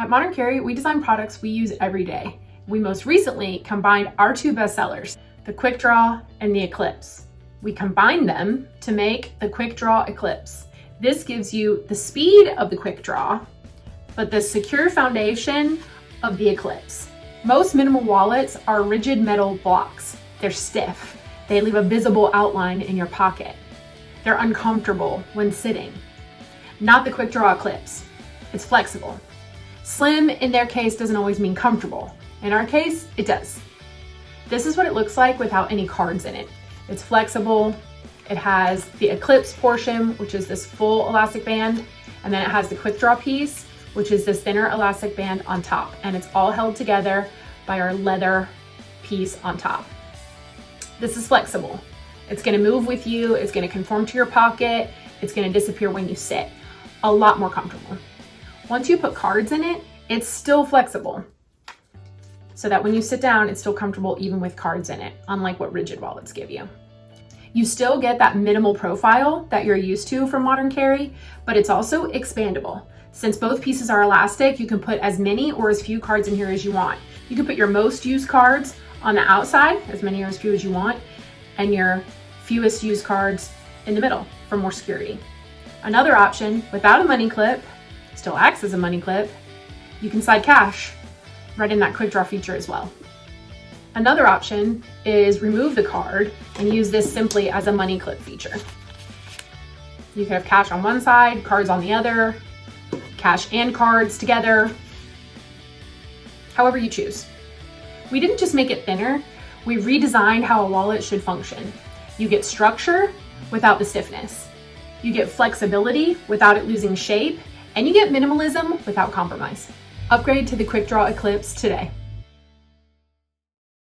At Modern Carry, we design products we use every day. We most recently combined our two bestsellers, the Quick Draw and the Eclipse. We combined them to make the Quick Draw Eclipse. This gives you the speed of the Quick Draw, but the secure foundation of the Eclipse. Most minimal wallets are rigid metal blocks. They're stiff. They leave a visible outline in your pocket. They're uncomfortable when sitting. Not the Quick Draw Eclipse. It's flexible. Slim in their case doesn't always mean comfortable. In our case, it does. This is what it looks like without any cards in it. It's flexible. It has the Eclipse portion, which is this full elastic band, and then it has the Quick Draw piece, which is this thinner elastic band on top, and it's all held together by our leather piece on top. This is flexible. It's gonna move with you, it's gonna conform to your pocket, it's gonna disappear when you sit. A lot more comfortable. Once you put cards in it, it's still flexible, so that when you sit down, it's still comfortable even with cards in it, unlike what rigid wallets give you. You still get that minimal profile that you're used to from Modern Carry, but it's also expandable. Since both pieces are elastic, you can put as many or as few cards in here as you want. You can put your most used cards on the outside, as many or as few as you want, and your fewest used cards in the middle for more security. Another option, without a money clip, still acts as a money clip, you can slide cash right in that Quick Draw feature as well. Another option is remove the card and use this simply as a money clip feature. You can have cash on one side, cards on the other, cash and cards together, however you choose. We didn't just make it thinner, we redesigned how a wallet should function. You get structure without the stiffness. You get flexibility without it losing shape, and you get minimalism without compromise. Upgrade to the Quick Draw Eclipse today.